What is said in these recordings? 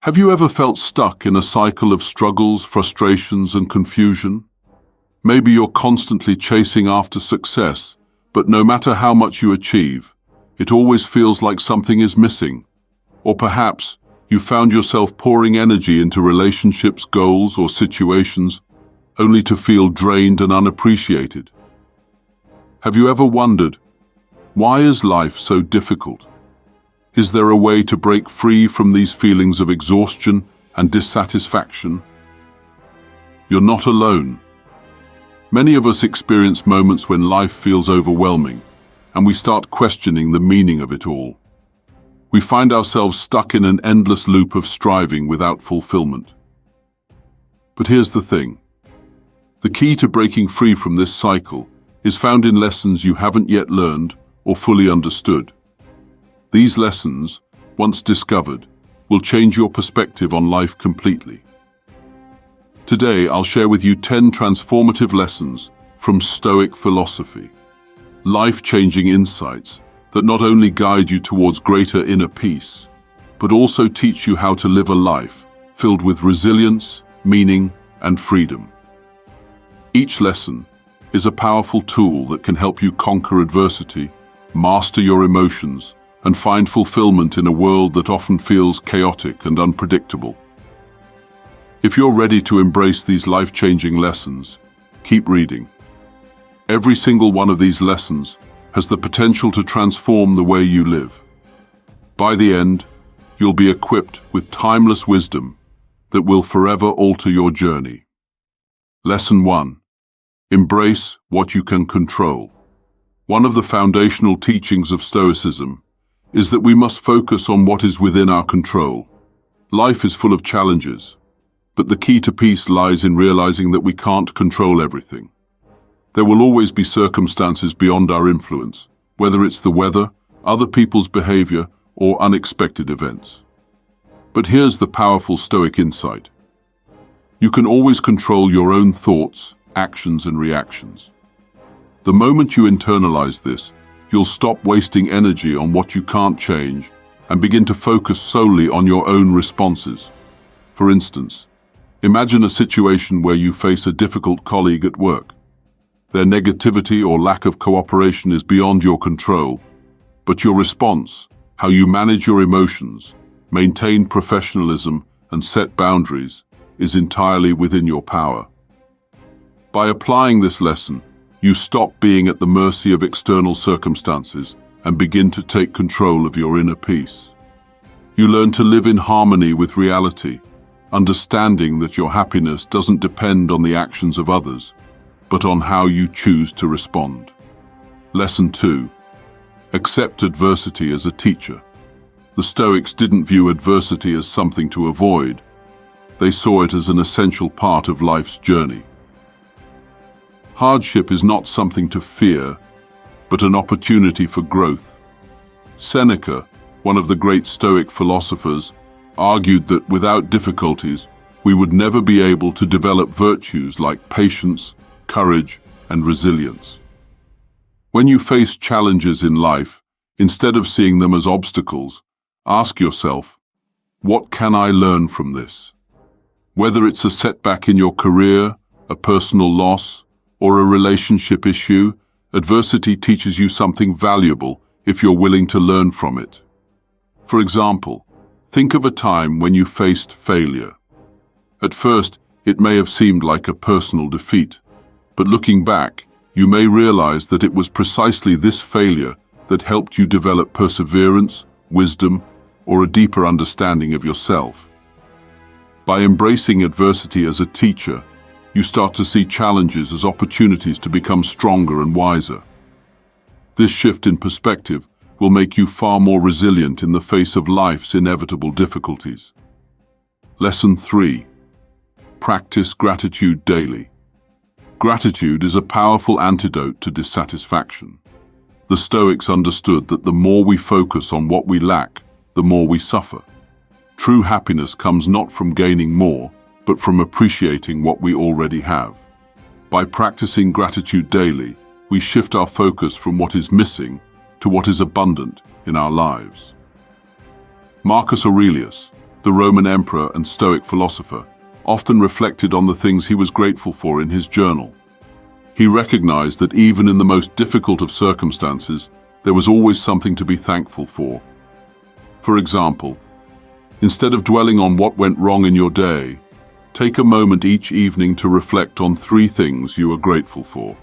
Have you ever felt stuck in a cycle of struggles, frustrations, and confusion? Maybe you're constantly chasing after success, but no matter how much you achieve, it always feels like something is missing. Or perhaps you found yourself pouring energy into relationships, goals, or situations, only to feel drained and unappreciated. Have you ever wondered, why is life so difficult? Is there a way to break free from these feelings of exhaustion and dissatisfaction? You're not alone. Many of us experience moments when life feels overwhelming, and we start questioning the meaning of it all. We find ourselves stuck in an endless loop of striving without fulfillment. But here's the thing. The key to breaking free from this cycle is found in lessons you haven't yet learned or fully understood. These lessons, once discovered, will change your perspective on life completely. Today, I'll share with you 10 transformative lessons from Stoic philosophy, life-changing insights that not only guide you towards greater inner peace, but also teach you how to live a life filled with resilience, meaning, and freedom. Each lesson is a powerful tool that can help you conquer adversity, master your emotions, and find fulfillment in a world that often feels chaotic and unpredictable. If you're ready to embrace these life-changing lessons, keep reading. Every single one of these lessons has the potential to transform the way you live. By the end, you'll be equipped with timeless wisdom that will forever alter your journey. Lesson 1. Embrace what you can control. One of the foundational teachings of Stoicism is that we must focus on what is within our control. Life is full of challenges, but the key to peace lies in realizing that we can't control everything. There will always be circumstances beyond our influence, whether it's the weather, other people's behavior, or unexpected events. But here's the powerful Stoic insight. You can always control your own thoughts, actions, and reactions. The moment you internalize this, you'll stop wasting energy on what you can't change and begin to focus solely on your own responses. For instance, imagine a situation where you face a difficult colleague at work. Their negativity or lack of cooperation is beyond your control, but your response, how you manage your emotions, maintain professionalism, and set boundaries, is entirely within your power. By applying this lesson, you stop being at the mercy of external circumstances and begin to take control of your inner peace. You learn to live in harmony with reality, understanding that your happiness doesn't depend on the actions of others, but on how you choose to respond. Lesson 2. Accept adversity as a teacher. The Stoics didn't view adversity as something to avoid. They saw it as an essential part of life's journey. Hardship is not something to fear, but an opportunity for growth. Seneca, one of the great Stoic philosophers, argued that without difficulties, we would never be able to develop virtues like patience, courage, and resilience. When you face challenges in life, instead of seeing them as obstacles, ask yourself, what can I learn from this? Whether it's a setback in your career, a personal loss, or a relationship issue, adversity teaches you something valuable if you're willing to learn from it. For example, think of a time when you faced failure. At first, it may have seemed like a personal defeat, but looking back, you may realize that it was precisely this failure that helped you develop perseverance, wisdom, or a deeper understanding of yourself. By embracing adversity as a teacher, you start to see challenges as opportunities to become stronger and wiser. This shift in perspective will make you far more resilient in the face of life's inevitable difficulties. Lesson 3. Practice gratitude daily. Gratitude is a powerful antidote to dissatisfaction. The Stoics understood that the more we focus on what we lack, the more we suffer. True happiness comes not from gaining more, but from appreciating what we already have. By practicing gratitude daily, we shift our focus from what is missing to what is abundant in our lives. Marcus Aurelius, the Roman emperor and Stoic philosopher, often reflected on the things he was grateful for in his journal. He recognized that even in the most difficult of circumstances, there was always something to be thankful for. For example, instead of dwelling on what went wrong in your day, take a moment each evening to reflect on 3 things you are grateful for.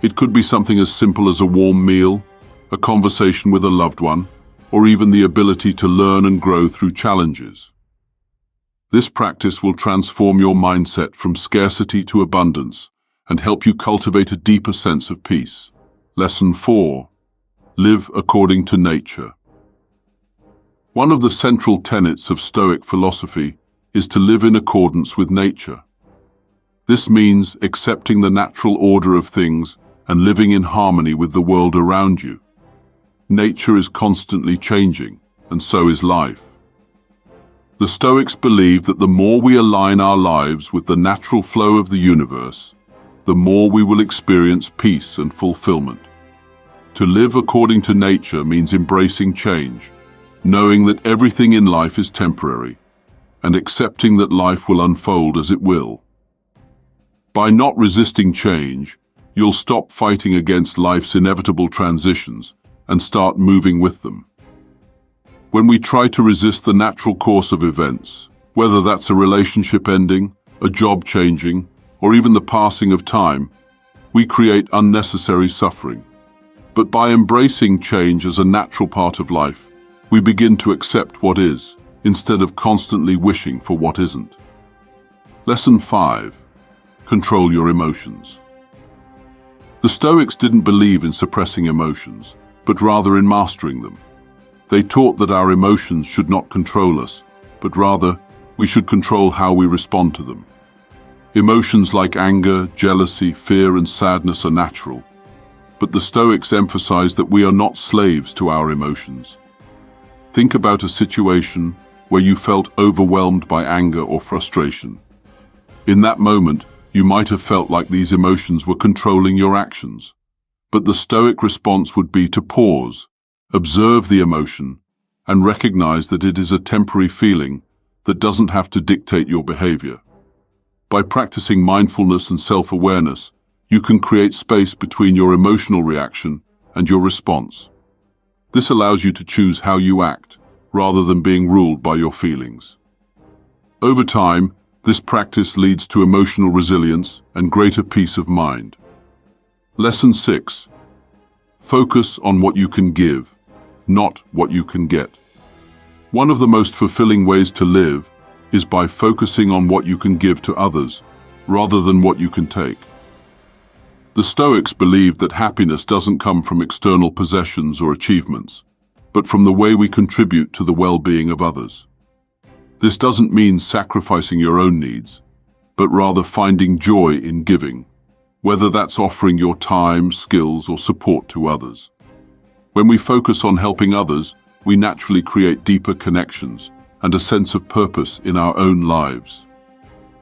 It could be something as simple as a warm meal, a conversation with a loved one, or even the ability to learn and grow through challenges. This practice will transform your mindset from scarcity to abundance and help you cultivate a deeper sense of peace. Lesson 4. Live according to nature. One of the central tenets of Stoic philosophy is to live in accordance with nature. This means accepting the natural order of things and living in harmony with the world around you. Nature is constantly changing, and so is life. The Stoics believe that the more we align our lives with the natural flow of the universe, the more we will experience peace and fulfillment. To live according to nature means embracing change, knowing that everything in life is temporary, and accepting that life will unfold as it will. By not resisting change, you'll stop fighting against life's inevitable transitions and start moving with them. When we try to resist the natural course of events, whether that's a relationship ending, a job changing, or even the passing of time, we create unnecessary suffering. But by embracing change as a natural part of life, we begin to accept what is, instead of constantly wishing for what isn't. Lesson 5. Control your emotions. The Stoics didn't believe in suppressing emotions, but rather in mastering them. They taught that our emotions should not control us, but rather we should control how we respond to them. Emotions like anger, jealousy, fear, and sadness are natural, but the Stoics emphasize that we are not slaves to our emotions. Think about a situation where you felt overwhelmed by anger or frustration. In that moment, you might have felt like these emotions were controlling your actions. But the Stoic response would be to pause, observe the emotion, and recognize that it is a temporary feeling that doesn't have to dictate your behavior. By practicing mindfulness and self-awareness, you can create space between your emotional reaction and your response. This allows you to choose how you act, rather than being ruled by your feelings. Over time, this practice leads to emotional resilience and greater peace of mind. Lesson 6. Focus on what you can give, not what you can get. One of the most fulfilling ways to live is by focusing on what you can give to others, rather than what you can take. The Stoics believed that happiness doesn't come from external possessions or achievements, but from the way we contribute to the well-being of others. This doesn't mean sacrificing your own needs, but rather finding joy in giving, whether that's offering your time, skills, or support to others. When we focus on helping others, we naturally create deeper connections and a sense of purpose in our own lives.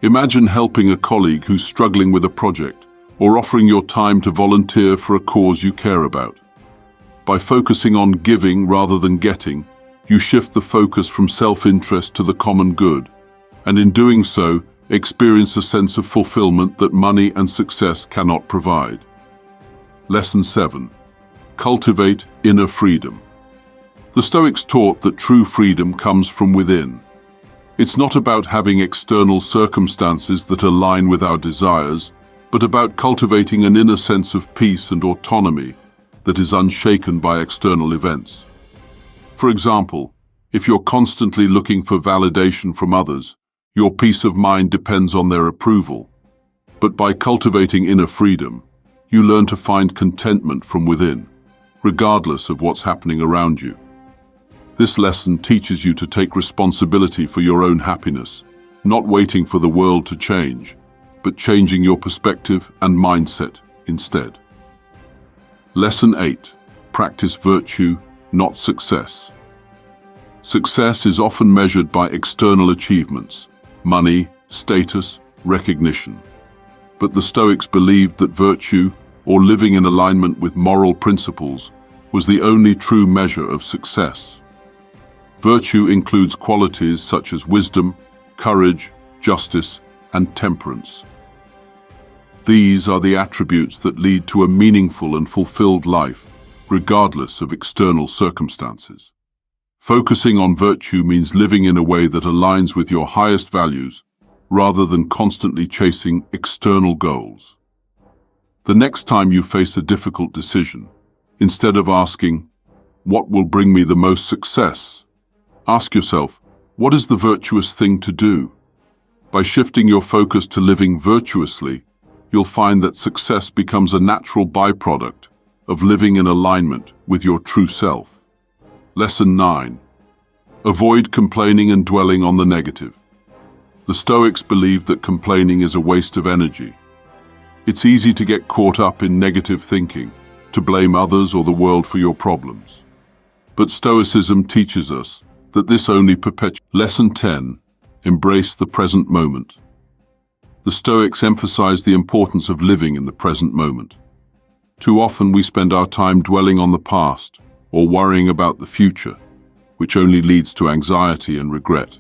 Imagine helping a colleague who's struggling with a project, or offering your time to volunteer for a cause you care about. By focusing on giving rather than getting, you shift the focus from self-interest to the common good, and in doing so, experience a sense of fulfillment that money and success cannot provide. Lesson 7. Cultivate inner freedom. The Stoics taught that true freedom comes from within. It's not about having external circumstances that align with our desires, but about cultivating an inner sense of peace and autonomy that is unshaken by external events. For example, if you're constantly looking for validation from others, your peace of mind depends on their approval. But by cultivating inner freedom, you learn to find contentment from within, regardless of what's happening around you. This lesson teaches you to take responsibility for your own happiness, not waiting for the world to change, but changing your perspective and mindset instead. Lesson 8. Practice virtue, not success. Success is often measured by external achievements, money, status, recognition. But the Stoics believed that virtue, or living in alignment with moral principles, was the only true measure of success. Virtue includes qualities such as wisdom, courage, justice, and temperance. These are the attributes that lead to a meaningful and fulfilled life, regardless of external circumstances. Focusing on virtue means living in a way that aligns with your highest values, rather than constantly chasing external goals. The next time you face a difficult decision, instead of asking, "What will bring me the most success?" ask yourself, "What is the virtuous thing to do?" By shifting your focus to living virtuously, you'll find that success becomes a natural byproduct of living in alignment with your true self. Lesson 9. Avoid complaining and dwelling on the negative. The Stoics believed that complaining is a waste of energy. It's easy to get caught up in negative thinking, to blame others or the world for your problems. But Stoicism teaches us that this only perpetuates. Lesson 10. Embrace the present moment. The Stoics emphasize the importance of living in the present moment. Too often we spend our time dwelling on the past or worrying about the future, which only leads to anxiety and regret.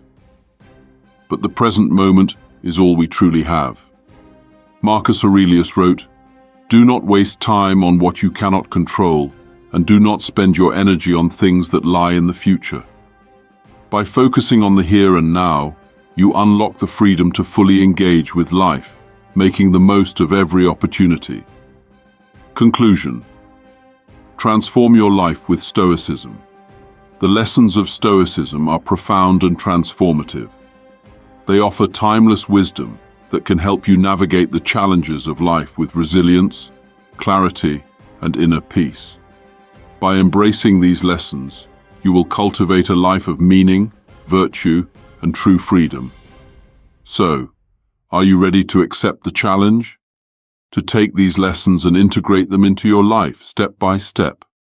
But the present moment is all we truly have. Marcus Aurelius wrote, "Do not waste time on what you cannot control, and do not spend your energy on things that lie in the future." By focusing on the here and now, you unlock the freedom to fully engage with life, making the most of every opportunity. Conclusion. Transform your life with Stoicism. The lessons of Stoicism are profound and transformative. They offer timeless wisdom that can help you navigate the challenges of life with resilience, clarity, and inner peace. By embracing these lessons, you will cultivate a life of meaning, virtue, and true freedom. So, are you ready to accept the challenge? To take these lessons and integrate them into your life step by step?